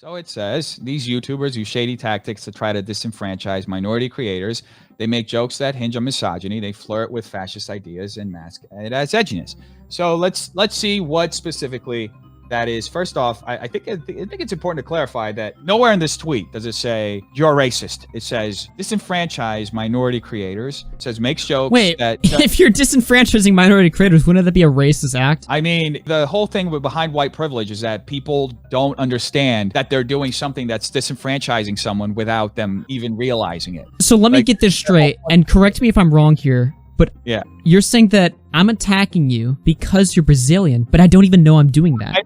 So it says, these YouTubers use shady tactics to try to disenfranchise minority creators. They make jokes that hinge on misogyny. They flirt with fascist ideas and mask it as edginess. So let's see what specifically that is. First off, I think it's important to clarify that nowhere in this tweet does it say you're a racist. It says disenfranchise minority creators. It says makes jokes. Wait, if you're disenfranchising minority creators, wouldn't that be a racist act? I mean, the whole thing behind white privilege is that people don't understand that they're doing something that's disenfranchising someone without them even realizing it. So let me get this straight, and correct me if I'm wrong here, but yeah, you're saying that I'm attacking you because you're Brazilian, but I don't even know I'm doing that.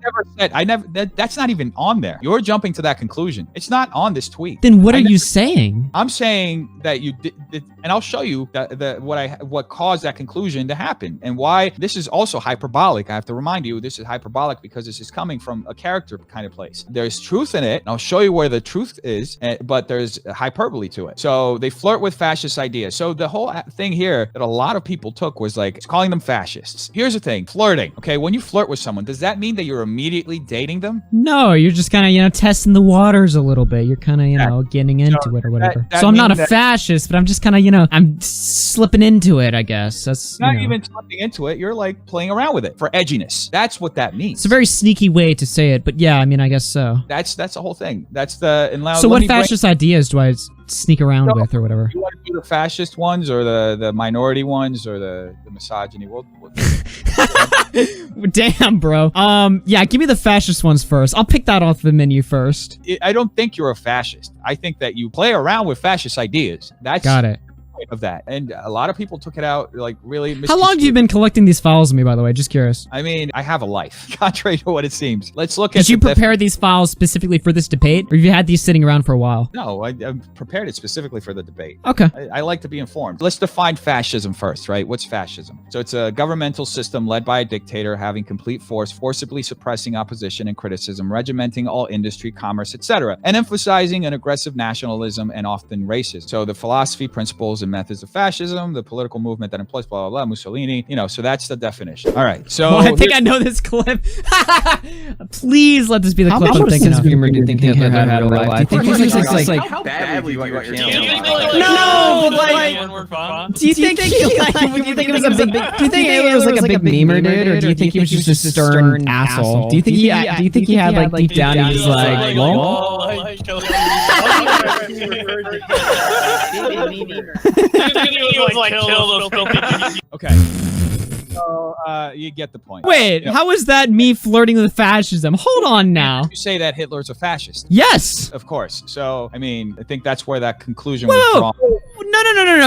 That's not even on there. You're jumping to that conclusion. It's not on this tweet. Then what are you saying? I'm saying that you did, and I'll show you what caused that conclusion to happen and why this is also hyperbolic. I have to remind you, this is hyperbolic because this is coming from a character kind of place. There's truth in it, and I'll show you where the truth is, but there's hyperbole to it. So they flirt with fascist ideas. So the whole thing here that a lot of people took was like calling them fascists. Here's the thing, flirting. Okay, when you flirt with someone, does that mean that you're immediately dating them? No, you're just kind of, testing the waters a little bit. You're kind of, getting into it or whatever. So I'm not a fascist, but I'm just kind of, I'm slipping into it, I guess. That's not even slipping into it. You're like playing around with it for edginess. That's what that means. It's a very sneaky way to say it, but yeah, I mean, I guess so. That's the whole thing. That's the So what fascist ideas do I sneak around with or whatever? You want to do the fascist ones or the minority ones or the misogyny? Damn, bro. Yeah, give me the fascist ones first. I'll pick that off the menu first. I don't think you're a fascist. I think that you play around with fascist ideas. That's got it. Of that, and a lot of people took it out like really. How long have you been collecting these files of me, by the way? Just curious. I mean, I have a life, contrary to what it seems. Let's look at. Did you prepare these files specifically for this debate, or have you had these sitting around for a while? No, I prepared it specifically for the debate. Okay. I like to be informed. Let's define fascism first, right? What's fascism? So it's a governmental system led by a dictator having complete force, forcibly suppressing opposition and criticism, regimenting all industry, commerce, etc., and emphasizing an aggressive nationalism and often racism. So the philosophy, principles, and methods of fascism, the political movement that employs blah, blah, blah, Mussolini, so that's the definition. All right, so... Well, I think I know this clip. Please let this be the clip I'm thinking of. Humor do you think Hitler had in real life? Do you think he's like how badly do you want your channel? No, like... Do you think Hitler was like a big memer, dude? Or do you think he was just a stern asshole? Do you think he had like deep down he was like, lol? Okay. So, you get the point. Wait, how is that me flirting with fascism? Hold on now. You say that Hitler's a fascist. Yes. Of course. So, I mean, I think that's where that conclusion was drawn. No.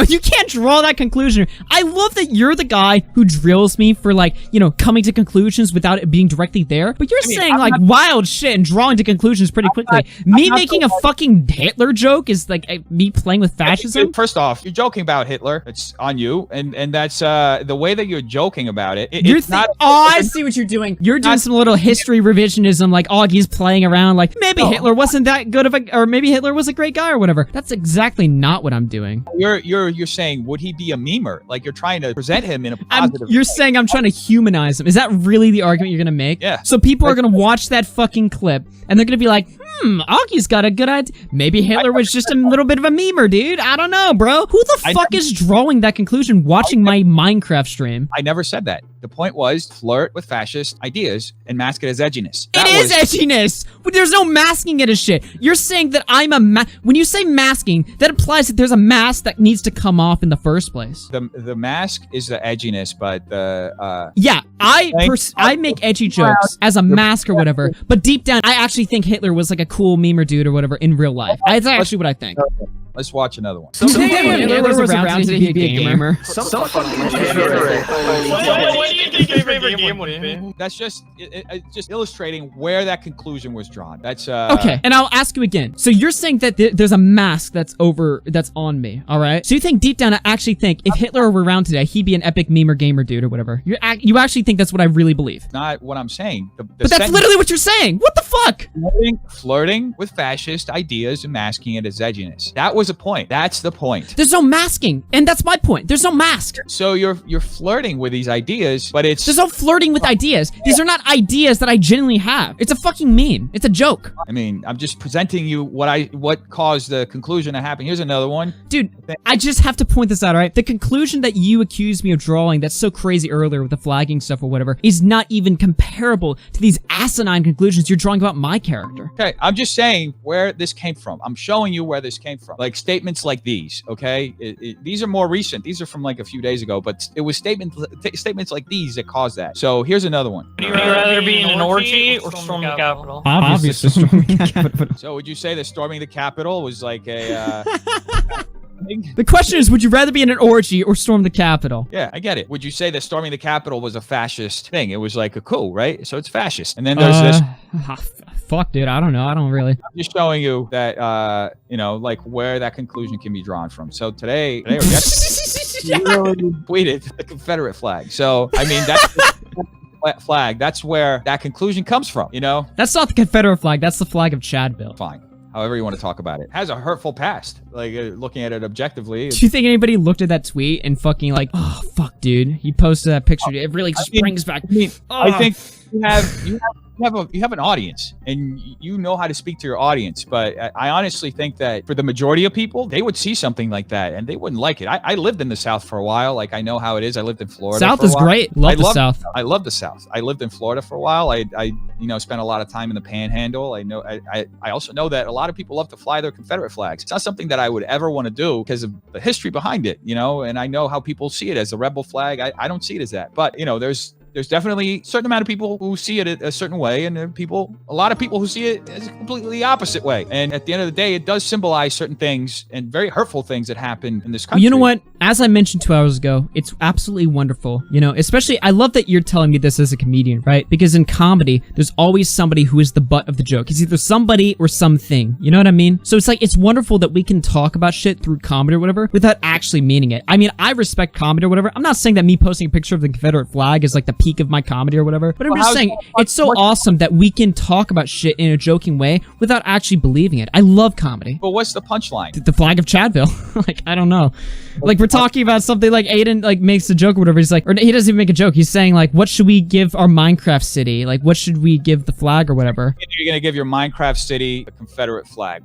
You can't draw that conclusion. I love that you're the guy who drills me for, like, coming to conclusions without it being directly there. But you're saying, like, wild shit and drawing to conclusions pretty quickly. Me making a fucking Hitler joke is, like, me playing with fascism? First off, you're joking about Hitler. It's on you. And that's the way that you're joking about it. It's not... Oh, I see what you're doing. You're doing some little history revisionism, like Augie's playing around, like, maybe Hitler wasn't that good of a... Or maybe Hitler was a great guy or whatever. That's exactly not what I'm doing. You're saying, would he be a memer? Like, you're trying to present him in a positive... You're saying I'm trying to humanize him. Is that really the argument you're gonna make? Yeah. So people are gonna watch that fucking clip, and they're gonna be like, Augie's got a good idea. Maybe Hitler was just a little bit of a memer, dude. I don't know, bro. Who the fuck is drawing that conclusion watching my Minecraft stream? I never said that. The point was flirt with fascist ideas and mask it as edginess. It is edginess. There's no masking it as shit. You're saying that I'm a when you say masking, that implies that there's a mask that needs to come off in the first place. The mask is the edginess, but the yeah, I make edgy jokes as a mask or whatever, but deep down I actually think Hitler was like a cool memer dude or whatever in real life. That's actually what I think. Let's watch another one. Do you think Hitler was around to be a gamer? What do you think your favorite game would be? That's just illustrating where that conclusion was drawn. That's okay, and I'll ask you again. So you're saying that there's a mask that's on me, all right? So you think deep down I actually think if Hitler were around today, he'd be an epic memer gamer dude or whatever. You actually think that's what I really believe? Not what I'm saying. But that's literally what you're saying. What the fuck? Flirting with fascist ideas and masking it as edginess. That was was the point. That's the point. There's no masking, and that's my point. There's no mask. So you're flirting with these ideas, but it's... There's no flirting with ideas. These are not ideas that I genuinely have. It's a fucking meme. It's a joke. I mean, I'm just presenting you what caused the conclusion to happen. Here's another one. Dude, I just have to point this out, all right? The conclusion that you accused me of drawing that's so crazy earlier with the flagging stuff or whatever is not even comparable to these asinine conclusions you're drawing about my character. Okay, I'm just saying where this came from. I'm showing you where this came from. Like statements like these, okay? These are more recent. These are from like a few days ago, but it was statements like these that caused that. So here's another one. Would you rather be in an orgy or storm the Capitol? Obviously, storming the Capitol. So would you say that storming the Capitol was like a... The question is, would you rather be in an orgy or storm the Capitol? Yeah, I get it. Would you say that storming the Capitol was a fascist thing? It was like a coup, right? So it's fascist. And then there's this... Fuck, dude. I don't know. I don't really... I'm just showing you that, you know, like where that conclusion can be drawn from. So today or yesterday, you really tweeted the Confederate flag. So, I mean, that's the flag. That's where that conclusion comes from, you know? That's not the Confederate flag. That's the flag of Chadville. Fine. However you want to talk about it. It has a hurtful past. Like, looking at it objectively. Do you think anybody looked at that tweet and fucking like, oh, fuck, dude. You posted that picture. It really just brings back... I think you have an audience, and you know how to speak to your audience. But I honestly think that for the majority of people, they would see something like that and they wouldn't like it. I lived in the South for a while. Like, I know how it is. I lived in Florida. South for a is while. great. Love the South. I love the South. I lived in Florida for a while. I spent a lot of time in the Panhandle. I also know that a lot of people love to fly their Confederate flags. It's not something that I would ever want to do because of the history behind it, you know. And I know how people see it as a rebel flag. I don't see it as that. But you know, there's definitely a certain amount of people who see it a certain way, and there are a lot of people who see it as a completely opposite way. And at the end of the day, it does symbolize certain things and very hurtful things that happen in this country. You know what? As I mentioned 2 hours ago, it's absolutely wonderful. You know, especially, I love that you're telling me this as a comedian, right? Because in comedy, there's always somebody who is the butt of the joke. It's either somebody or something. You know what I mean? So it's like, it's wonderful that we can talk about shit through comedy or whatever without actually meaning it. I mean, I respect comedy or whatever. I'm not saying that me posting a picture of the Confederate flag is like the peak of my comedy or whatever, but I'm just saying it's so awesome that we can talk about shit in a joking way without actually believing it. I love comedy. But what's the punchline? The flag of Chadville. Like, I don't know. Like, we're talking about something like Aiden, like, makes a joke or whatever. He's like, or he doesn't even make a joke. He's saying, like, what should we give our Minecraft city? Like, what should we give the flag or whatever? You're going to give your Minecraft city a Confederate flag.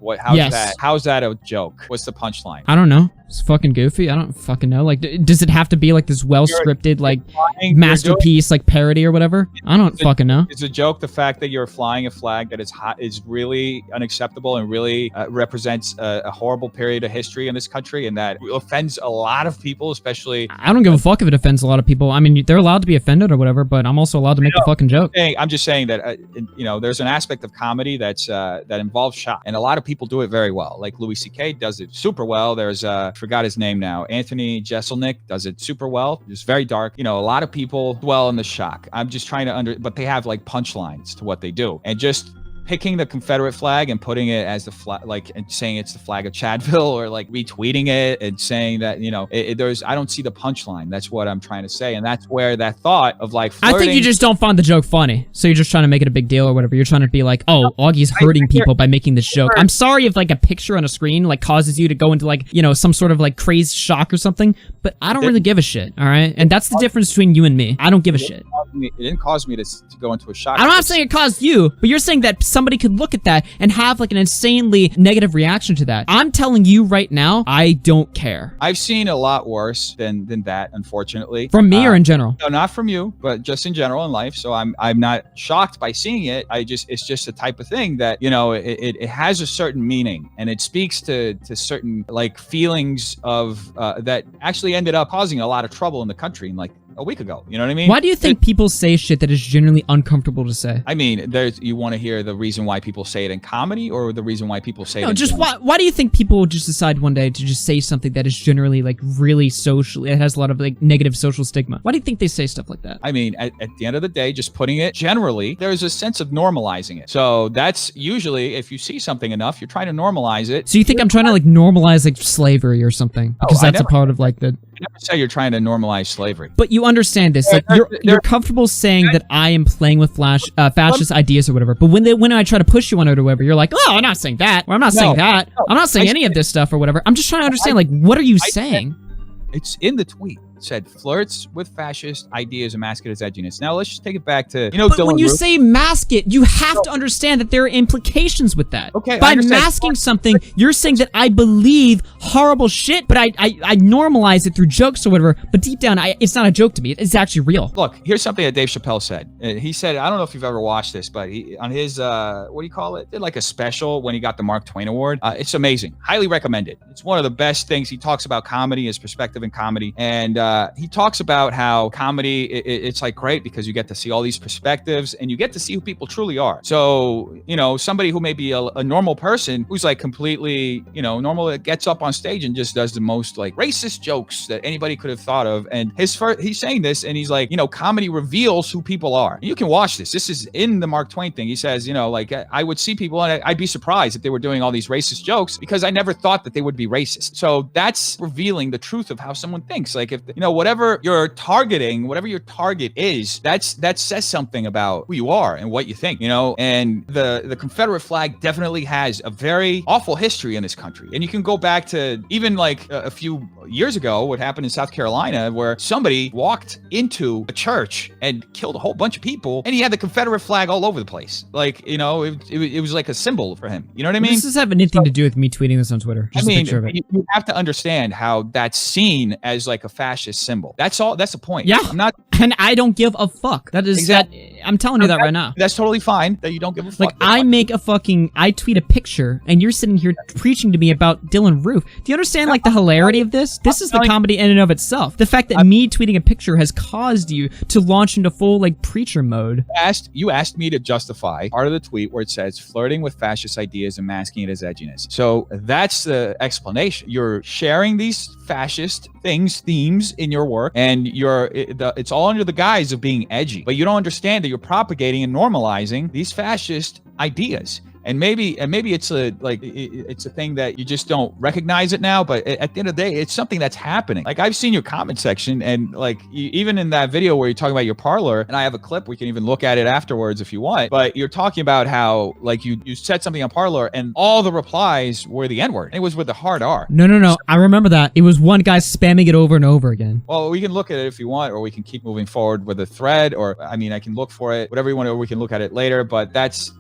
How's that a joke? What's the punchline? I don't know. It's fucking goofy. I don't fucking know. Like, does it have to be like this well-scripted, like, masterpiece, like, parody or whatever? I don't fucking know. It's a joke, the fact that you're flying a flag that is really unacceptable and really represents a horrible period of history in this country, and that offends a lot of people, especially... I don't give a fuck if it offends a lot of people. I mean, they're allowed to be offended or whatever, but I'm also allowed to make the fucking joke. I'm just saying that, you know, there's an aspect of comedy that involves shock, and a lot of people do it very well. Like, Louis C.K. does it super well. There's, forgot his name now, Anthony Jeselnik does it super well. It's very dark. You know, a lot of people dwell in the shock. I'm just trying to but they have like punchlines to what they do, and just picking the Confederate flag and putting it as the flag, like, and saying it's the flag of Chadville, or like retweeting it and saying that, you know, I don't see the punchline. That's what I'm trying to say. And that's where that thought of like flirting, I think you just don't find the joke funny. So you're just trying to make it a big deal or whatever. You're trying to be like, oh, Augie's hurting people by making this joke. I'm sorry if like a picture on a screen like causes you to go into like, you know, some sort of like crazy shock or something, but I don't really give a shit. All right. And that's the difference between you and me. I don't give a shit. It didn't cause me to go into a shock. I'm not saying it caused you, but you're saying that somebody could look at that and have like an insanely negative reaction to that. I'm telling you right now, I don't care. I've seen a lot worse than that, unfortunately. From me or in general? No, not from you, but just in general in life. So I'm not shocked by seeing it. It's just the type of thing that, you know, it has a certain meaning, and it speaks to certain like feelings of that actually ended up causing a lot of trouble in the country, and like a week ago. You know what I mean? Why do you think people say shit that is generally uncomfortable to say? I mean, you want to hear the reason why people say it in comedy, or the reason why people say it in just why do you think people will just decide one day to just say something that is generally like really social, it has a lot of like negative social stigma? Why do you think they say stuff like that? I mean, at the end of the day, just putting it generally, there's a sense of normalizing it. So that's usually, if you see something enough, you're trying to normalize it. So you think I'm trying to like normalize like slavery or something? Because that's a part of like the... I never say you're trying to normalize slavery. But you you understand this. Like you're comfortable saying that I am playing with fascist ideas or whatever. But when I try to push you on it or whatever, you're like, oh, I'm not saying that, or I'm not saying that. I'm not saying any of this stuff or whatever. I'm just trying to understand, like, what are you saying? It's in the tweet. It said flirts with fascist ideas and mask it as edginess. Now let's just take it back to But Dylan when you Roof. say mask it, you have to understand that there are implications with that. Okay, by masking something, you're saying that I believe horrible shit, but I normalize it through jokes or whatever. But deep down, it's not a joke to me. It's actually real. Look, here's something that Dave Chappelle said. He said, I don't know if you've ever watched this, but he on his what do you call it? Did like a special when he got the Mark Twain Award. It's amazing. Highly recommend it. It's one of the best things. He talks about comedy, his perspective in comedy, and he talks about how comedy it's like great because you get to see all these perspectives and you get to see who people truly are. So somebody who may be a normal person who's like completely normal, that gets up on stage and just does the most like racist jokes that anybody could have thought of. And he's saying this and he's like, comedy reveals who people are. And you can watch this. This is in the Mark Twain thing. He says, like I would see people and I'd be surprised if they were doing all these racist jokes because I never thought that they would be racist. So that's revealing the truth of how someone thinks. Like if whatever you're targeting, whatever your target is, that says something about who you are and what you think, and the Confederate flag definitely has a very awful history in this country. And you can go back to even like a few years ago, what happened in South Carolina, where somebody walked into a church and killed a whole bunch of people, and he had the Confederate flag all over the place. Like, it was like a symbol for him. You know what I mean? This doesn't have anything to do with me tweeting this on Twitter. Just a picture of it. You have to understand how that's seen as like a fascist symbol. That's all. That's the point. Yeah. I'm not. And I don't give a fuck. That is exactly. I'm telling you that right now. That's totally fine that you don't give a fuck. Like I tweet a picture and you're sitting here preaching to me about Dylan Roof. Do you understand like the hilarity of this? This is the comedy in and of itself. The fact that me tweeting a picture has caused you to launch into full like preacher mode. You asked me to justify part of the tweet where it says flirting with fascist ideas and masking it as edginess. So that's the explanation. You're sharing these fascist themes in your work, and it's all under the guise of being edgy, but you don't understand that you're propagating and normalizing these fascist ideas. And maybe it's a thing that you just don't recognize it now, but at the end of the day, it's something that's happening. Like I've seen your comment section, and like even in that video where you're talking about your parlor, and I have a clip, we can even look at it afterwards if you want, but you're talking about how like you said something on parlor and all the replies were the N-word. It was with the hard R. No. I remember that. It was one guy spamming it over and over again. Well, we can look at it if you want, or we can keep moving forward with a thread, or I can look for it, whatever you want, or we can look at it later, but that's,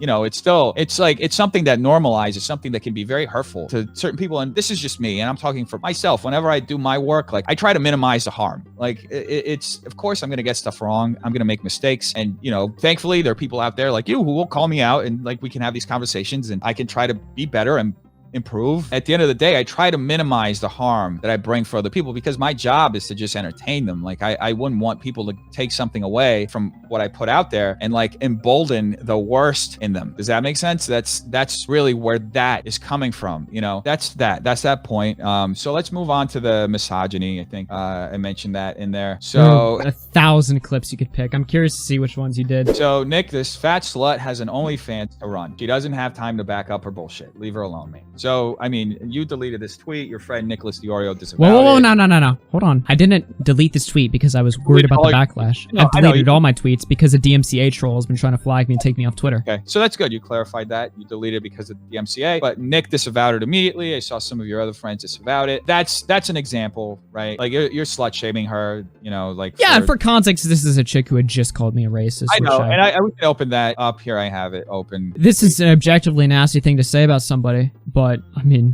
it's something that normalizes something that can be very hurtful to certain people. And this is just me, and I'm talking for myself. Whenever I do my work, like I try to minimize the harm. Like it's of course I'm going to get stuff wrong. I'm going to make mistakes. And, thankfully there are people out there like you who will call me out, and like we can have these conversations and I can try to be better and improve. At the end of the day, I try to minimize the harm that I bring for other people because my job is to just entertain them. Like I wouldn't want people to take something away from what I put out there and like embolden the worst in them. Does that make sense? That's really where that is coming from. That's that point. So let's move on to the misogyny. I think I mentioned that in there. So 1,000 clips you could pick. I'm curious to see which ones you did. So Nick, this fat slut has an OnlyFans to run. She doesn't have time to back up her bullshit. Leave her alone, man. So, you deleted this tweet. Your friend Nicholas DiOrio disavowed it. Whoa, no. Hold on. I didn't delete this tweet because I was worried about the backlash. I've deleted all my tweets because a DMCA troll has been trying to flag me and take me off Twitter. Okay, so that's good. You clarified that. You deleted because of the DMCA, but Nick disavowed it immediately. I saw some of your other friends disavowed it. That's an example, right? Like, you're slut-shaming her, Yeah, for context, this is a chick who had just called me a racist. I know, and we can open that up. Here I have it open. This is an objectively nasty thing to say about somebody, but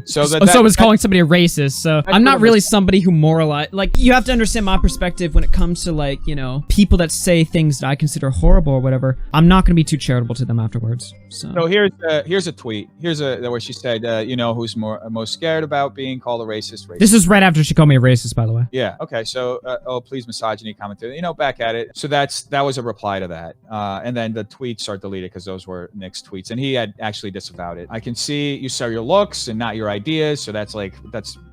so it's calling somebody a racist. So I'm not really somebody who moralize. Like, you have to understand my perspective when it comes to like, people that say things that I consider horrible or whatever. I'm not going to be too charitable to them afterwards. So here's a tweet. Here's where she said, who's most scared about being called a racist. This is right after she called me a racist, by the way. Yeah. Okay. So, please misogyny commented, back at it. So that was a reply to that. And then the tweets are deleted because those were Nick's tweets, and he had actually disavowed it. I can see you sell your looks and not your ideas. So that's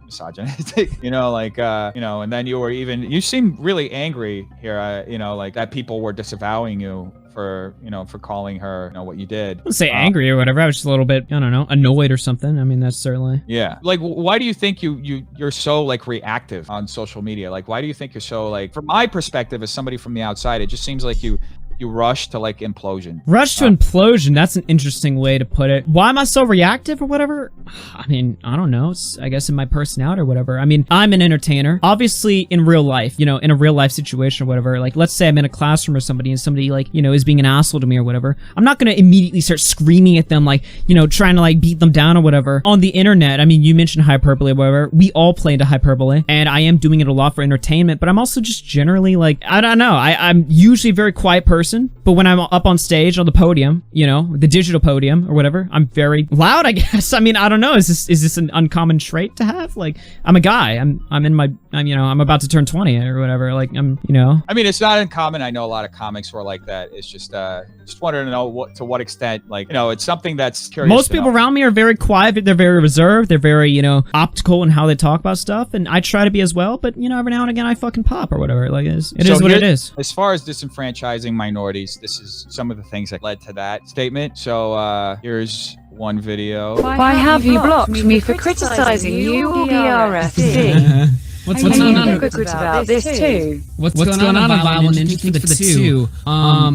misogynistic, you know, like, you know, and then you seem really angry here, you know, like that people were disavowing you for, you know, for calling her, you know, what you did. I wouldn't say angry or whatever. I was just a little bit, I don't know, annoyed or something. I mean, that's certainly. Yeah. Like, why do you think you're so like reactive on social media? Like, why do you think you're so like, from my perspective as somebody from the outside, it just seems like you rush to like implosion. Rush to implosion. That's an interesting way to put it. Why am I so reactive or whatever? I mean, I don't know. It's, I guess in my personality or whatever. I mean, I'm an entertainer. Obviously, in real life, you know, in a real life situation or whatever, like let's say I'm in a classroom or somebody and somebody like, you know, is being an asshole to me or whatever. I'm not going to immediately start screaming at them like, you know, trying to like beat them down or whatever. On the internet, I mean, you mentioned hyperbole or whatever. We all play into hyperbole and I am doing it a lot for entertainment, but I'm also just generally like, I don't know. I'm usually a very quiet person. But when I'm up on stage on the podium, you know, the digital podium or whatever, I'm very loud, I guess. I mean, I don't know. Is this an uncommon trait to have? Like, I'm a guy. I'm you know, I'm about to turn 20 or whatever. Like, I'm, you know. I mean, it's not uncommon. I know a lot of comics who are like that. It's just wanted to know to what extent, like, you know, it's something that's curious. Most people around me are very quiet. They're very reserved. They're very, you know, optical in how they talk about stuff. And I try to be as well. But, you know, every now and again, I fucking pop or whatever. Like, it is what it is. As far as disenfranchising minorities, this is some of the things that led to that statement. So here's one video. Why have you blocked me for criticizing you, AugieRFC? What's going on? About this too. What's going on, Violent Ninja? For the two.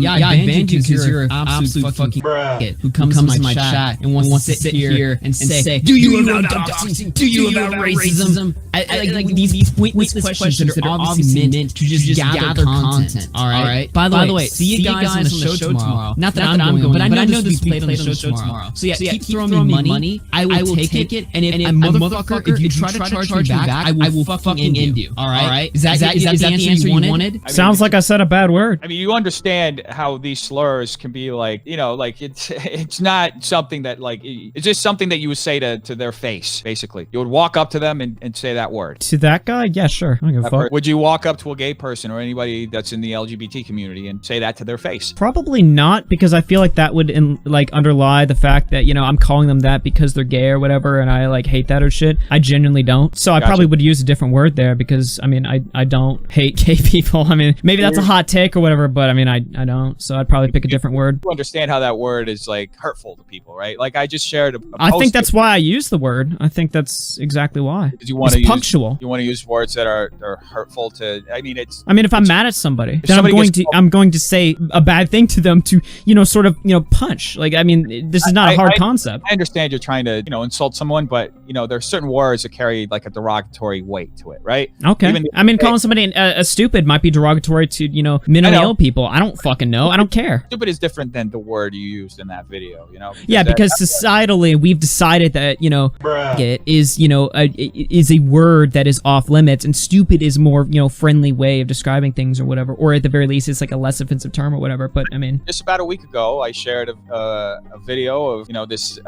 Yeah, I banned you because you're an absolute fucking idiot who comes to my chat and wants to sit here and say, "Do you about doxing? Do you about racism?" I like these pointless questions that are obviously meant to just gather content. All right. By the way, see you guys on the show tomorrow. Not that I'm going, but I know this will be played on the show tomorrow. So yeah, keep throwing me money. I will take it. And if motherfucker, if you try to charge me back, I will fucking end you. All right. Is that the answer you wanted? I mean, sounds like I said a bad word. I mean, you understand how these slurs can be like, you know, like it's not something that like, it's just something that you would say to their face, basically. You would walk up to them and say that word. To that guy? Yeah, sure. I don't give a fuck. Would you walk up to a gay person or anybody that's in the LGBT community and say that to their face? Probably not, because I feel like that would like underlie the fact that, you know, I'm calling them that because they're gay or whatever, and I like hate that or shit. I genuinely don't. So I probably would use a different word there, because I mean, I don't hate gay people. I mean, maybe that's a hot take or whatever, but I mean, I don't. So I'd probably pick a different word. You understand how that word is like hurtful to people, right? Like I just shared a post. I think that's why I use the word. I think that's exactly why. You want to punctual. You want to use words that are hurtful to. I mean, if I'm mad at somebody, then I'm going to say a bad thing to them to, you know, sort of, you know, punch. Like, I mean, this is not a hard concept. I understand you're trying to, you know, insult someone, but you know, there's certain words that carry like a derogatory weight to it, right? Okay. I mean, calling somebody a stupid might be derogatory to, you know, mentally ill people. I don't fucking know. I don't care. Stupid is different than the word you used in that video, you know? Yeah, because societally, we've decided that, you know, it is, you know, is a word that is off limits, and stupid is more, you know, friendly way of describing things or whatever, or at the very least, it's like a less offensive term or whatever. But I mean, just about a week ago, I shared a video of, you know, this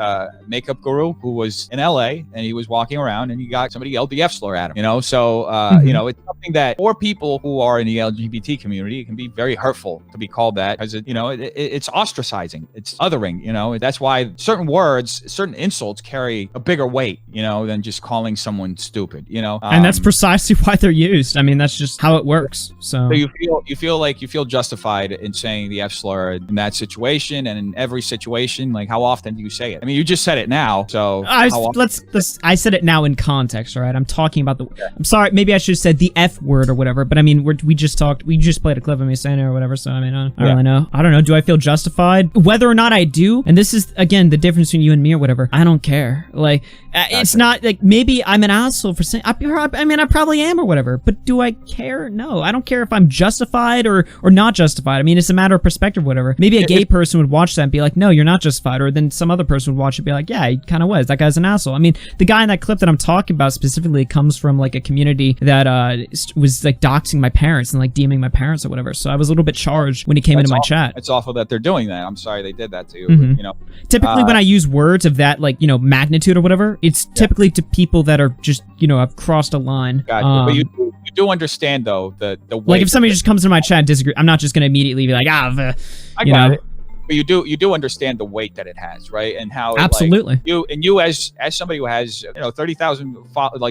makeup guru who was in LA, and he was walking around and somebody yelled the F slur at him, you know? So, you know, it's something that for people who are in the LGBT community, it can be very hurtful to be called that, because you know, it's ostracizing, it's othering, you know? That's why certain words, certain insults carry a bigger weight, you know, than just calling someone stupid, you know? And that's precisely why they're used. I mean, that's just how it works. So you feel justified in saying the F slur in that situation, and in every situation. Like, how often do you say it? I mean, you just said it now, so I said it now in context, all right? I'm talking about I'm sorry, maybe I should have said the F word or whatever, but I mean, we just played a clip of me saying it or whatever, so I mean, I don't really know. I don't know. Do I feel justified? Whether or not I do, and this is, again, the difference between you and me or whatever, I don't care. Like, it's not, like, maybe I'm an asshole for saying, I mean, I probably am or whatever, but do I care? No, I don't care if I'm justified or not justified. I mean, it's a matter of perspective or whatever. Maybe a gay person would watch that and be like, no, you're not justified, or then some other person would watch it and be like, yeah, he kind of was. That guy's an asshole. I mean, the guy in that clip that I'm talking about specifically comes from, like, a community that was, like, doxing my parents and, like, DMing my parents or whatever, so I was a little bit charged when he came into my chat. It's awful that they're doing that. I'm sorry they did that to you, you know. Typically, when I use words of that, like, you know, magnitude or whatever, it's typically to people that are just, you know, have crossed a line. Gotcha. But you do understand, though, the way. Like, if somebody just comes into my chat and disagree, I'm not just going to immediately be like, you know. But you do understand the weight that it has, right? And how Absolutely. you as somebody who has 30,000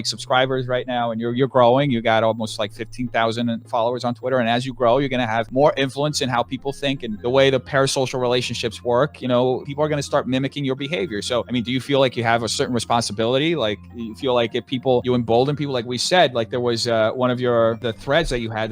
subscribers right now, and you're growing. You got almost like 15,000 followers on Twitter, and as you grow, you're going to have more influence in how people think and the way the parasocial relationships work. People are going to start mimicking your behavior. So, I mean, do you feel like you have a certain responsibility? Like, you feel like if you embolden people, like we said, like there was one of the threads that you had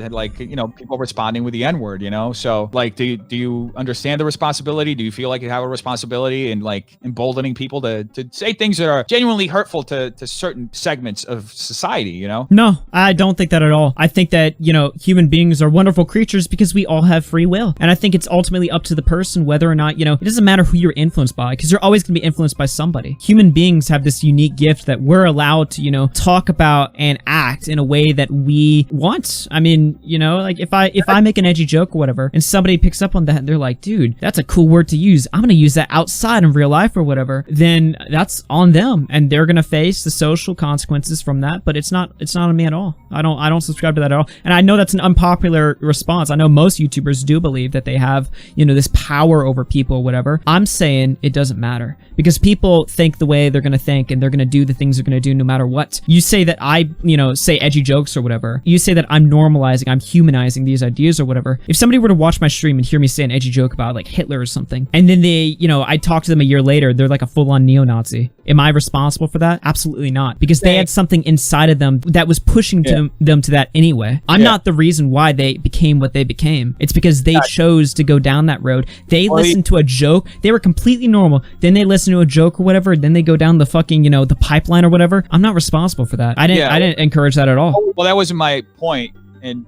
people responding with the N-word. So, like, do you understand the responsibility? Do you feel like you have a responsibility in like emboldening people to say things that are genuinely hurtful to certain segments of society? No, I don't think that at all. I think that human beings are wonderful creatures because we all have free will, and I think it's ultimately up to the person whether or not it doesn't matter who you're influenced by, because you're always going to be influenced by somebody. Human beings have this unique gift that we're allowed to talk about and act in a way that we want. I mean, like if I make an edgy joke or whatever, and somebody picks up on that and they're like, dude, that's a cool word to use, I'm gonna use that outside in real life or whatever, then that's on them, and they're gonna face the social consequences from that. But it's not on me at all. I don't subscribe to that at all. And I know that's an unpopular response. I know most YouTubers do believe that they have this power over people or whatever. I'm saying it doesn't matter, because people think the way they're gonna think, and they're gonna do the things they're gonna do no matter what. You say that I say edgy jokes or whatever, you say that I'm normalizing, I'm humanizing these ideas or whatever. If somebody were to watch my stream and hear me say an edgy joke about like Hitler or something, and then they I talk to them a year later, they're like a full-on neo-Nazi, am I responsible for that? Absolutely not, because they had something inside of them that was pushing them to that anyway. I'm not the reason why they became what they became. It's because they chose to go down that road. They listened to a joke, they were completely normal, then they listened to a joke or whatever, then they go down the fucking the pipeline or whatever. I'm not responsible for that. I didn't encourage that at all. Well, that wasn't my point. And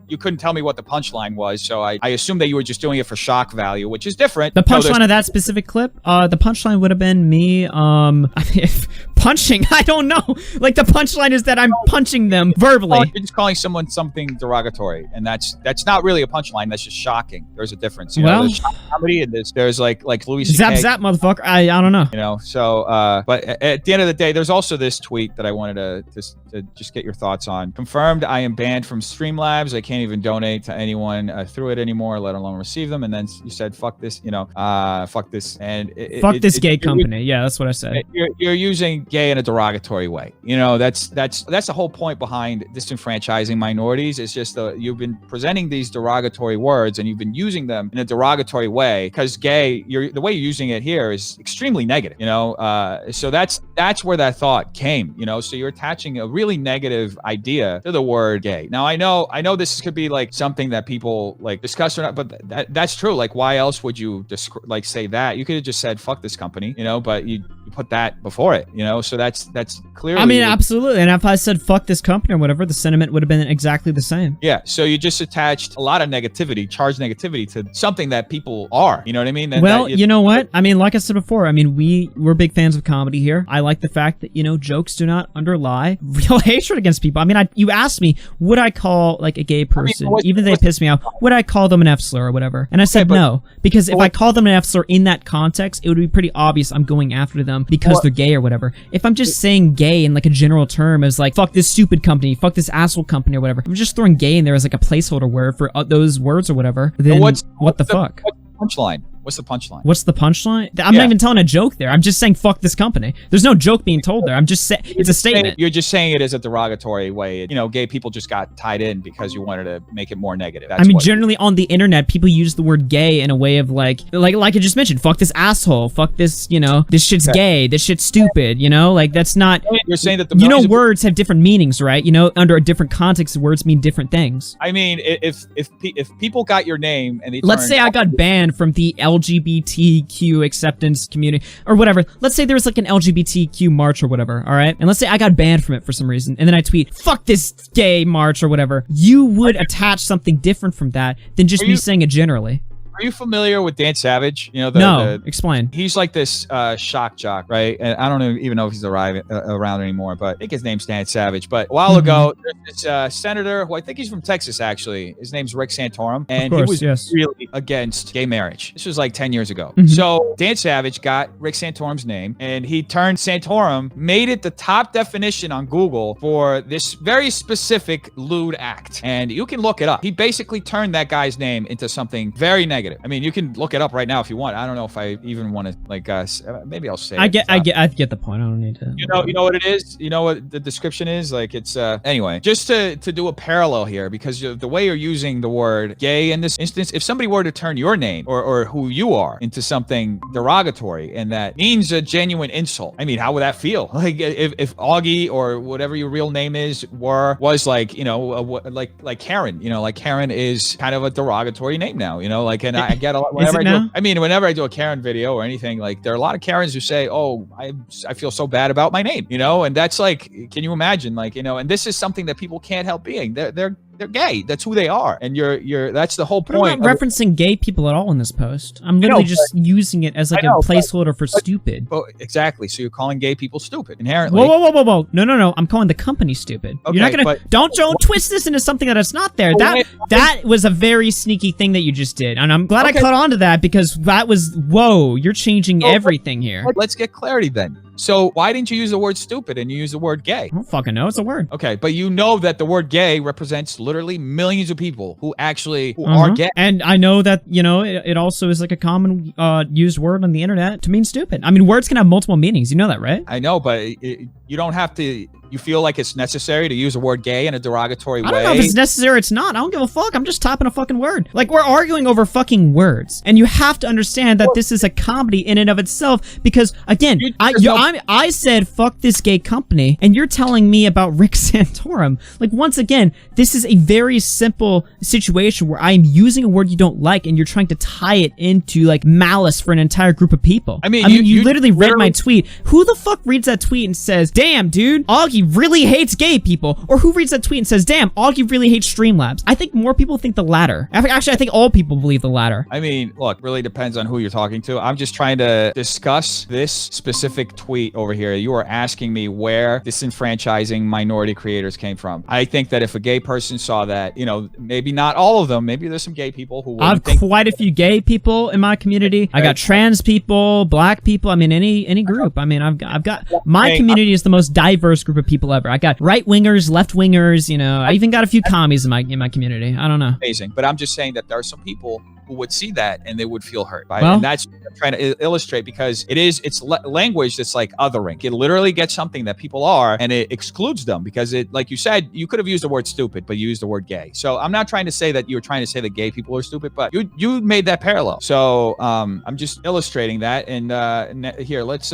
you couldn't tell me what the punchline was, so I assumed that you were just doing it for shock value, which is different. The punchline of that specific clip, the punchline would have been me, if punching, I don't know. Like, the punchline is that I'm punching them verbally. You're just calling someone something derogatory, and that's not really a punchline. That's just shocking. There's a difference. There's shock comedy, and there's like Louis C.K. Zap, motherfucker. I don't know. So, but at the end of the day, there's also this tweet that I wanted to just get your thoughts on. Confirmed, I am banned from Streamlabs. I can't even donate to anyone through it anymore, let alone receive them. And then you said, fuck this, fuck this. And fuck this gay company. Yeah, that's what I said. You're using gay in a derogatory way. That's the whole point behind disenfranchising minorities. It's just you've been presenting these derogatory words, and you've been using them in a derogatory way, because gay, the way you're using it here is extremely negative, so that's where that thought came, so you're attaching a really negative idea to the word gay. Now, I know this could be like something that people like discuss or not, but that's true. Like, why else would you say that? You could have just said, fuck this company, but you put that before it, so that's clearly. I mean, absolutely. And if I said fuck this company or whatever, the sentiment would have been exactly the same. Yeah. So you just attached a lot of negativity, charged negativity to something that people are, you know what I mean? You know what? I mean, like I said before, I mean, we're big fans of comedy here. I like the fact that, jokes do not underlie real hatred against people. I mean, you asked me, would I call like a gay person, even if they piss me off, would I call them an F-slur or whatever? And I said no, because if I call them an F-slur in that context, it would be pretty obvious I'm going after them because they're gay or whatever. If I'm just saying gay in like a general term as like, fuck this stupid company, fuck this asshole company or whatever, I'm just throwing gay in there as like a placeholder word for those words or whatever, then what the fuck? Punchline. What's the punchline? What's the punchline? I'm not even telling a joke there. I'm just saying fuck this company. There's no joke being told there. I'm just saying it's a statement. You're just saying it as a derogatory way. Gay people just got tied in because you wanted to make it more negative. I mean, generally on the internet, people use the word gay in a way of like I just mentioned, fuck this asshole, fuck this, this shit's gay, this shit's stupid, like that's not. You're saying that words have different meanings, right? Under a different context, words mean different things. I mean, if people got your name and let's say I got banned from the LGBTQ acceptance community or whatever. Let's say there was like an LGBTQ march or whatever, all right? And let's say I got banned from it for some reason, and then I tweet, fuck this gay march or whatever. You would attach something different from that than just me saying it generally. Are you familiar with Dan Savage? No, explain. He's like this shock jock, right? And I don't even know if he's around anymore, but I think his name's Dan Savage. But a while ago, there's this senator who I think he's from Texas, actually. His name's Rick Santorum, and he was really against gay marriage. This was like 10 years ago. So Dan Savage got Rick Santorum's name, and he turned Santorum, made it the top definition on Google for this very specific lewd act. And you can look it up. He basically turned that guy's name into something very negative. negative. I mean, you can look it up right now if you want. I don't know if I even want to like maybe I'll say I get the point. I don't need to. You know what it is? You know what the description is? Like it's anyway, just to do a parallel here, because the way you're using the word gay in this instance, if somebody were to turn your name or who you are into something derogatory and that means a genuine insult, I mean, how would that feel? Like if Augie or whatever your real name is was like, you know, like Karen, you know, like Karen is kind of a derogatory name now, you know, like, and I get a lot whenever whenever I do a Karen video or anything, like there are a lot of Karens who say, oh, I feel so bad about my name, you know, and that's like, can you imagine, like, you know, and this is something that people can't help being. They're gay. That's who they are. And that's the whole point. I'm not referencing gay people at all in this post. I'm literally just using it as like a placeholder for stupid. Oh, exactly. So you're calling gay people stupid inherently. Whoa. No. I'm calling the company stupid. Okay, you're not gonna don't twist this into something that it's not there. That was a very sneaky thing that you just did. And I'm glad I caught on to that, because that was, whoa, you're changing everything here. Let's get clarity then. So why didn't you use the word stupid and you use the word gay? I don't fucking know. It's a word. Okay, but you know that the word gay represents literally millions of people who actually are gay. And I know that, you know, it also is like a common used word on the internet to mean stupid. I mean, words can have multiple meanings. You know that, right? I know, but you don't have to. You feel like it's necessary to use the word gay in a derogatory way? I don't know if it's necessary or it's not. I don't give a fuck. I'm just typing a fucking word. Like, we're arguing over fucking words. And you have to understand that this is a comedy in and of itself, because, again, I said, fuck this gay company, and you're telling me about Rick Santorum. Like, once again, this is a very simple situation where I'm using a word you don't like, and you're trying to tie it into, like, malice for an entire group of people. I mean, you literally read my tweet. Who the fuck reads that tweet and says, damn, dude, Augie really hates gay people? Or who reads that tweet and says, damn, Augie really hates Streamlabs? I think more people think the latter. Actually, I think all people believe the latter. I mean, look, really depends on who you're talking to. I'm just trying to discuss this specific tweet over here. You are asking me where disenfranchising minority creators came from. I think that if a gay person saw that, you know, maybe not all of them, maybe there's some gay people who I have quite a few gay people in my community. I got trans people, black people. I mean, any group. I mean, I've got my community is the most diverse group of people ever. I got right-wingers, left-wingers, you know. I even got a few commies in my community. I don't know. Amazing. But I'm just saying that there are some people who would see that and they would feel hurt by it. And that's what I'm trying to illustrate, because it's language that's like othering. It literally gets something that people are and it excludes them, because it, like you said, you could have used the word stupid, but you used the word gay. So I'm not trying to say that you're trying to say that gay people are stupid, but you made that parallel. So I'm just illustrating that. And here, let's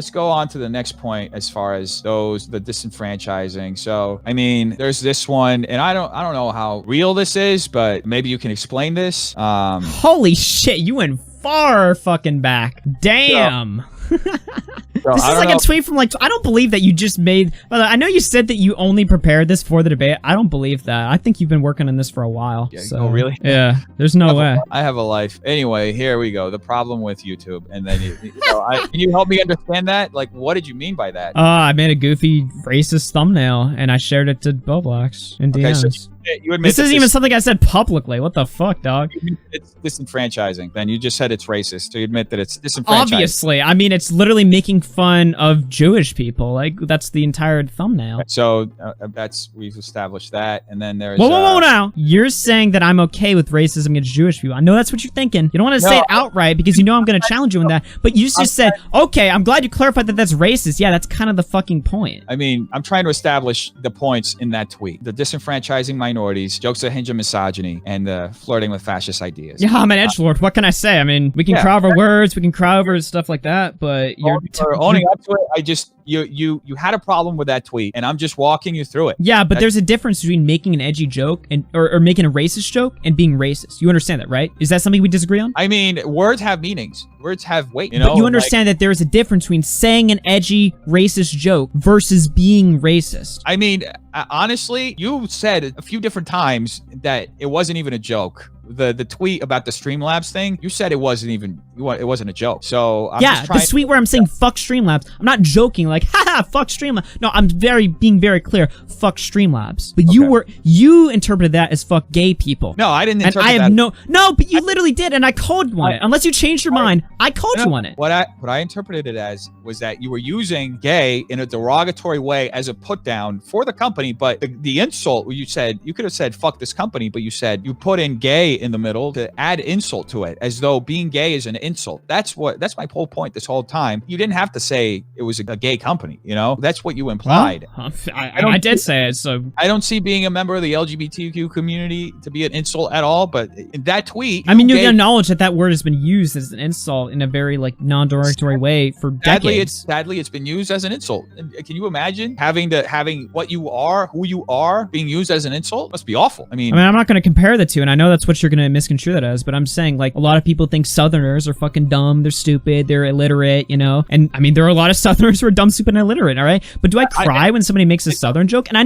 go on to the next point as far as the disenfranchising. So, I mean, there's this one, and I don't know how real this is, but maybe you can explain this. Holy shit, you went far fucking back. Damn. This is like a tweet from like, I don't believe that you just made, but I know you said that you only prepared this for the debate. I don't believe that. I think you've been working on this for a while. Yeah, so. Oh, really? Yeah, there's no way. I have a life. Anyway, here we go. The problem with YouTube. And then, can you help me understand that? Like, what did you mean by that? I made a goofy racist thumbnail and I shared it to Boblox and DMs. Okay, so you admit this isn't even something I said publicly. What the fuck, dog? It's disenfranchising. Then you just said it's racist. So you admit that it's disenfranchising. Obviously. I mean, it's literally making fun of Jewish people. Like, that's the entire thumbnail. So we've established that. And then there's... Whoa, now. You're saying that I'm okay with racism against Jewish people. I know that's what you're thinking. You don't want to say it outright because you know I'm going to challenge you on that. But you just said, okay, I'm glad you clarified that that's racist. Yeah, that's kind of the fucking point. I mean, I'm trying to establish the points in that tweet. The disenfranchising minorities, jokes that hinge on misogyny, and flirting with fascist ideas. Yeah, I'm an edgelord. What can I say? I mean, we can cry over words, we can cry over stuff like that, but you're owning up to it. I just you had a problem with that tweet, and I'm just walking you through it. Yeah, but there's a difference between making an edgy joke and or making a racist joke and being racist. You understand that, right? Is that something we disagree on? I mean, words have meanings. Words have weight. You know, but you understand that there is a difference between saying an edgy racist joke versus being racist. I mean, honestly, you said a few different times that it wasn't even a joke. The tweet about the Streamlabs thing, you said it wasn't a joke. So I'm just trying the tweet where I'm saying fuck Streamlabs, I'm not joking like haha fuck Streamlabs. No, I'm being very clear. Fuck Streamlabs. But you interpreted that as fuck gay people. No, I didn't interpret that. I have no, but you literally did, and I called you on it. Unless you changed your mind, I called you on it. What I interpreted it as was that you were using gay in a derogatory way as a put down for the company, but the insult you said, you could have said fuck this company, but you said you put in gay in the middle to add insult to it, as though being gay is an insult. That's my whole point this whole time. You didn't have to say it was a gay company, you know? That's what you implied. Well, I did say it, so... I don't see being a member of the LGBTQ community to be an insult at all, but in that tweet... I mean, you acknowledge that that word has been used as an insult in a very, like, non-derogatory way for decades. Sadly, it's been used as an insult. Can you imagine having what you are, who you are, being used as an insult? Must be awful. I mean, I'm not going to compare the two, and I know that's what you're going to misconstrue that as, but I'm saying, like, a lot of people think Southerners are fucking dumb, they're stupid, they're illiterate, you know? And, I mean, there are a lot of Southerners who are dumb, stupid, and illiterate, all right? But do I cry when somebody makes a Southern joke? And I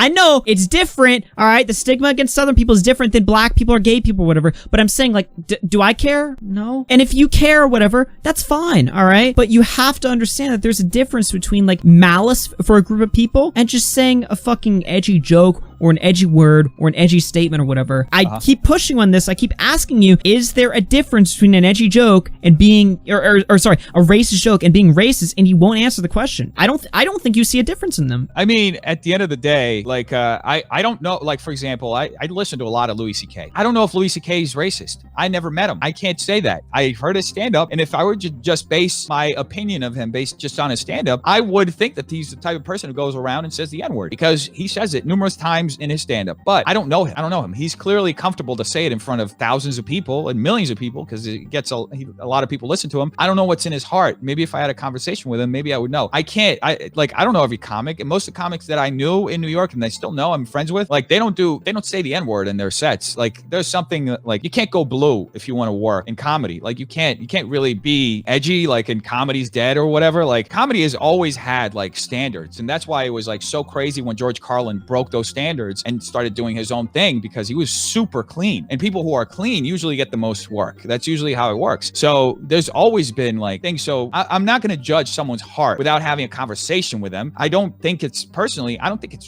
know it's different, all right? The stigma against Southern people is different than black people or gay people or whatever, but I'm saying, like, do I care? No. And if you care or whatever, that's fine, all right? But you have to understand that there's a difference between, like, malice for a group of people and just saying a fucking edgy joke or an edgy word or an edgy statement or whatever. I keep pushing on this. I keep asking you, is there a difference between an edgy joke and being, or sorry, a racist joke and being racist? And you won't answer the question. I don't think you see a difference in them. I mean, at the end of the day, like, I don't know, like, for example, I listen to a lot of Louis C.K. I don't know if Louis C.K. is racist. I never met him. I can't say that. I heard his stand-up, and if I were to just base my opinion of him based just on his stand-up, I would think that he's the type of person who goes around and says the N-word, because he says it numerous times in his stand-up. But I don't know him. He's clearly comfortable to say it in front of thousands of people and millions of people, because it gets a lot of people listen to him. I don't know what's in his heart. Maybe if I had a conversation with him, maybe I would know. I don't know every comic, and most of the comics that I knew in New York and I still know, I'm friends with, like, they don't say the N-word in their sets. Like, there's something, like, you can't go blue if you want to work in comedy. Like, you can't really be edgy, like, in Comedy's Dead or whatever. Like, comedy has always had, like, standards, and that's why it was, like, so crazy when George Carlin broke those standards and started doing his own thing, because he was super clean, and people who are clean usually get the most work. That's usually how it works. So there's always been, like, things. So I'm not going to judge someone's heart without having a conversation with them. I don't think it's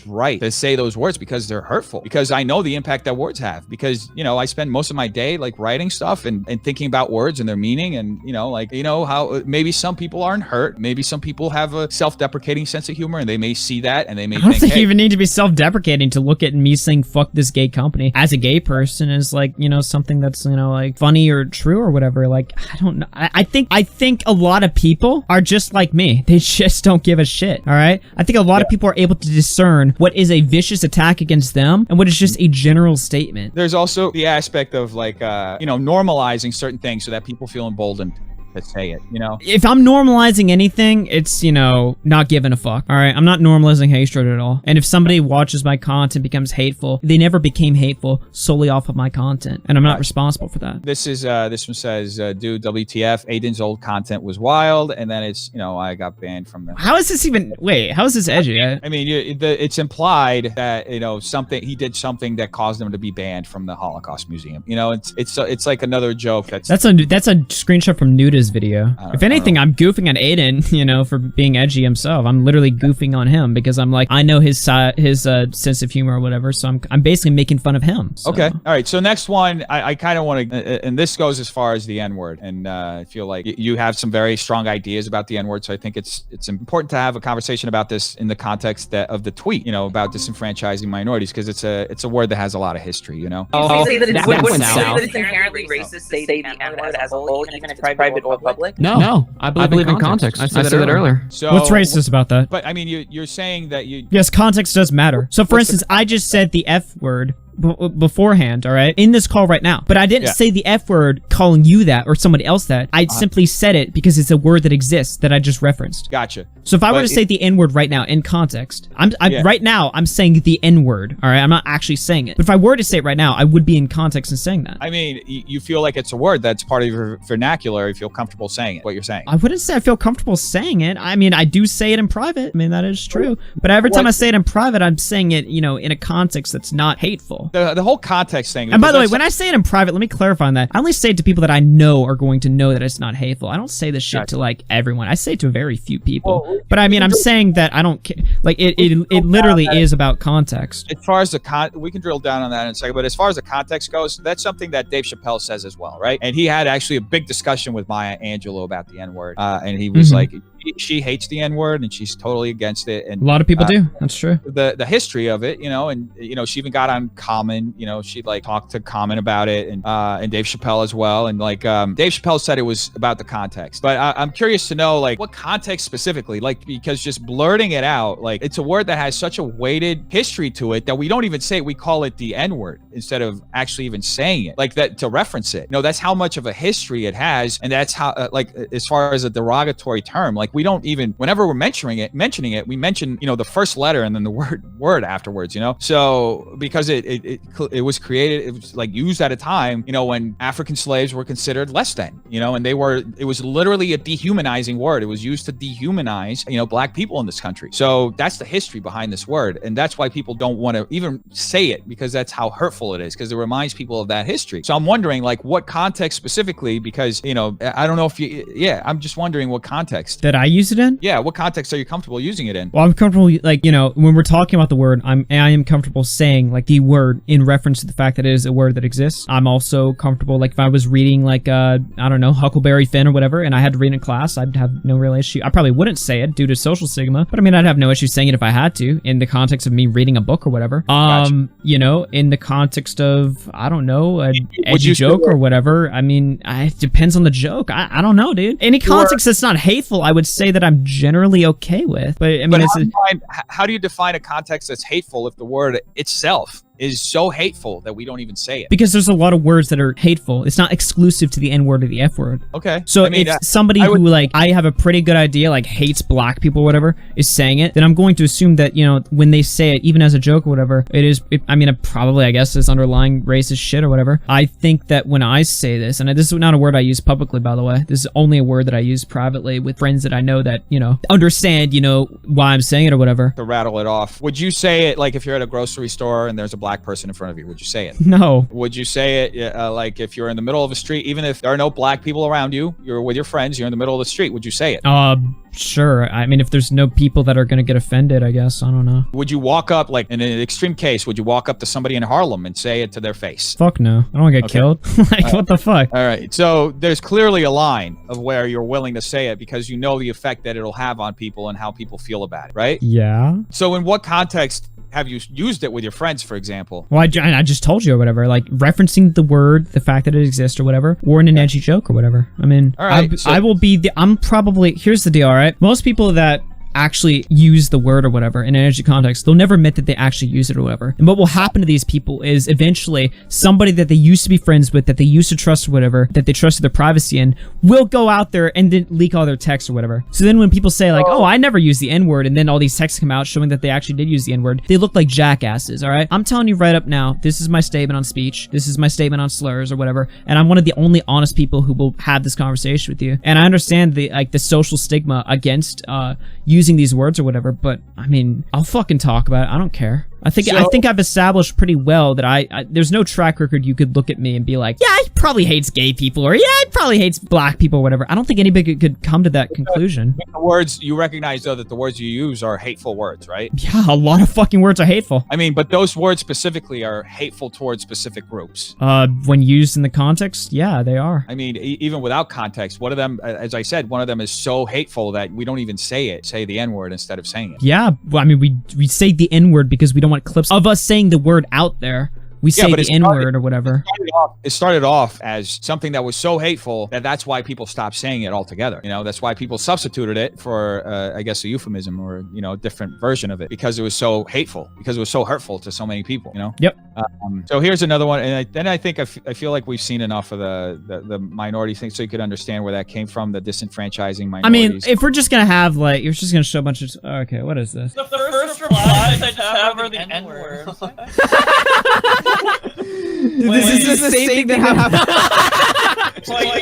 right to say those words because they're hurtful, because I know the impact that words have, because, you know, I spend most of my day, like, writing stuff and thinking about words and their meaning, and, you know, like, you know, how maybe some people aren't hurt, maybe some people have a self-deprecating sense of humor, and they may see that and they may I don't think you even need to be self-deprecating to look at me saying fuck this gay company as a gay person is, like, you know, something that's, you know, like, funny or true or whatever. Like, I don't know. I think a lot of people are just like me. They just don't give a shit, all right? I think a lot of people are able to discern what is a vicious attack against them and what is just a general statement. There's also the aspect of, like, you know, normalizing certain things so that people feel emboldened to say it, you know? If I'm normalizing anything, it's, you know, not giving a fuck, all right? I'm not normalizing hatred at all. And if somebody watches my content, becomes hateful, they never became hateful solely off of my content, and I'm not responsible for that. This one says, dude, WTF, Aiden's old content was wild, and then it's, you know, I got banned from the... How is this even... Wait, how is this edgy? I mean, it's implied that, you know, he did something that caused him to be banned from the Holocaust Museum. You know, it's like another joke that's a screenshot from Nuda's video. If anything, I'm goofing on Aiden, you know, for being edgy himself. I'm literally goofing on him because I'm like, I know his sense of humor or whatever, so I'm basically making fun of him. So. Okay, all right. So next one, I kind of want to, and this goes as far as the N-word, and I feel like you have some very strong ideas about the N-word, so I think it's important to have a conversation about this in the context of the tweet, you know, about disenfranchising minorities, because it's a word that has a lot of history, you know. You say that it's inherently racist to say the N-word as a whole, even if it's private or public? No, I believe in context. I said that earlier. So what's racist about that? But I mean, you're saying that yes, context does matter. So for instance, I just said the F word beforehand, all right, in this call right now, but I didn't say the F word calling you that or somebody else that. I simply said it because it's a word that exists that I just referenced. Gotcha. So if I were to say the N word right now in context, right now I'm saying the N word, all right? I'm not actually saying it. But if I were to say it right now, I would be in context and saying that. I mean, you feel like it's a word that's part of your vernacular. You feel comfortable saying it, what you're saying. I wouldn't say I feel comfortable saying it. I mean, I do say it in private. I mean, that is true. But every time I say it in private, I'm saying it, you know, in a context that's not hateful. The whole context thing. And by the way, when I say it in private, let me clarify on that. I only say it to people that I know are going to know that it's not hateful. I don't say this shit to, like, everyone. I say it to very few people. But I mean, I'm saying that I don't care. Like, it literally is about context. As far as we can drill down on that in a second, but as far as the context goes, that's something that Dave Chappelle says as well, right? And he had actually a big discussion with Maya Angelou about the N-word. And he was like, she hates the N-word and she's totally against it. And a lot of people do. That's true. The history of it, you know, and, you know, she even got on Common. You know, she'd like talk to Common about it, and Dave Chappelle as well. And like Dave Chappelle said it was about the context, but I'm curious to know like what context specifically, like, because just blurting it out, like it's a word that has such a weighted history to it that we don't even say it. We call it the N-word instead of actually even saying it like that to reference it. No, that's how much of a history it has, and that's how like as far as a derogatory term, like we don't even, whenever we're mentioning it, we mention, you know, the first letter and then the word afterwards, you know. So because it was created, it was like used at a time, you know, when African slaves were considered less than, you know, and it was literally a dehumanizing word. It was used to dehumanize, you know, black people in this country. So that's the history behind this word, and that's why people don't want to even say it, because that's how hurtful it is, because it reminds people of that history. So I'm wondering like what context specifically, because, you know, I don't know if I'm just wondering what context that I use it in. Yeah, what context are you comfortable using it in? Well, I'm comfortable, like, you know, when we're talking about the word, I am comfortable saying like the word in reference to the fact that it is a word that exists. I'm also comfortable, like if I was reading like I don't know, Huckleberry Finn or whatever, and I had to read in class, I'd have no real issue. I probably wouldn't say it due to social stigma, but I mean, I'd have no issue saying it if I had to, in the context of me reading a book or whatever. Gotcha. You know, in the context of, I don't know, an edgy joke or whatever. I mean, it depends on the joke. I don't know, dude. Any context that's not hateful, I would say that I'm generally okay with. But I mean, how do you define a context that's hateful if the word itself is so hateful that we don't even say it? Because there's a lot of words that are hateful. It's not exclusive to the N-word or the F-word. Okay. So I mean, if somebody who, like, I have a pretty good idea, like, hates black people or whatever, is saying it, then I'm going to assume that, you know, when they say it, even as a joke or whatever, I mean, probably, I guess, is underlying racist shit or whatever. I think that when I say this, and this is not a word I use publicly, by the way, this is only a word that I use privately with friends that I know that, you know, understand, you know, why I'm saying it or whatever. To rattle it off, would you say it, like, if you're at a grocery store and there's a black person in front of you, would you say it? No. Would you say it like if you're in the middle of a street, even if there are no black people around you, you're with your friends, you're in the middle of the street, would you say it? Sure. I mean, if there's no people that are going to get offended, I guess. I don't know. Would you walk up, like in an extreme case, would you walk up to somebody in Harlem and say it to their face? Fuck no. I don't want to get killed. Like, what the fuck? All right. So there's clearly a line of where you're willing to say it because you know the effect that it'll have on people and how people feel about it, right? Yeah. So in what context have you used it with your friends, for example? Well, I just told you or whatever, like referencing the word, the fact that it exists or whatever, or in an edgy joke or whatever. I mean, all right, I will be I'm probably, here's the deal, all right? Most people that actually use the word or whatever in an edgy context, they'll never admit that they actually use it or whatever. And what will happen to these people is eventually somebody that they used to be friends with, that they used to trust or whatever, that they trusted their privacy in, will go out there and then leak all their texts or whatever. So then when people say like, oh, I never use the N-word, and then all these texts come out showing that they actually did use the N-word, they look like jackasses, all right? I'm telling you right up now, this is my statement on speech. This is my statement on slurs or whatever. And I'm one of the only honest people who will have this conversation with you. And I understand the social stigma against using these words or whatever, but I mean, I'll fucking talk about it. I don't care. I think I've established pretty well that there's no track record you could look at me and be like, yeah, he probably hates gay people, or yeah, he probably hates black people or whatever. I don't think anybody could come to that conclusion. The words, you recognize though that the words you use are hateful words, right? Yeah, a lot of fucking words are hateful. I mean, but those words specifically are hateful towards specific groups. When used in the context, yeah, they are. I mean, even without context, one of them, as I said, one of them is so hateful that we don't even say the N-word instead of saying it. Yeah, well, I mean, we say the N-word because we don't want clips of us saying the word out there. We say the N-word or whatever. It started off as something that was so hateful that that's why people stopped saying it altogether. You know, that's why people substituted it for, I guess, a euphemism or, you know, a different version of it, because it was so hateful, because it was so hurtful to so many people, you know? Yep. So here's another one. And then I think I feel like we've seen enough of the minority thing so you could understand where that came from, the disenfranchising minorities. I mean, if we're just going to have, like, you're just going to show a bunch of... Okay, what is this? The first replies I just have are the N-word. This is the same thing that happened. Like,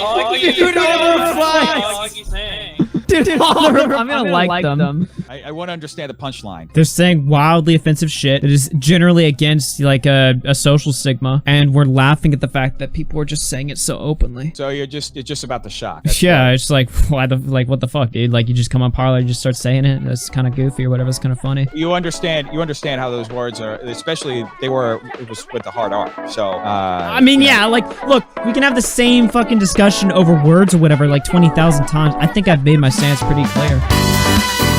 Dude, I'm gonna like them. I want to understand the punchline. They're saying wildly offensive shit that is generally against like a social stigma, and we're laughing at the fact that people are just saying it so openly. So it's just about the shock. Yeah, it's like what the fuck, dude? Like, you just come on Parler and just start saying it. That's kind of goofy or whatever. It's kind of funny. You understand how those words are, especially it was with the hard R. So I mean, yeah, like, look, we can have the same fucking discussion over words or whatever like 20,000 times. I think I've made my stance pretty clear.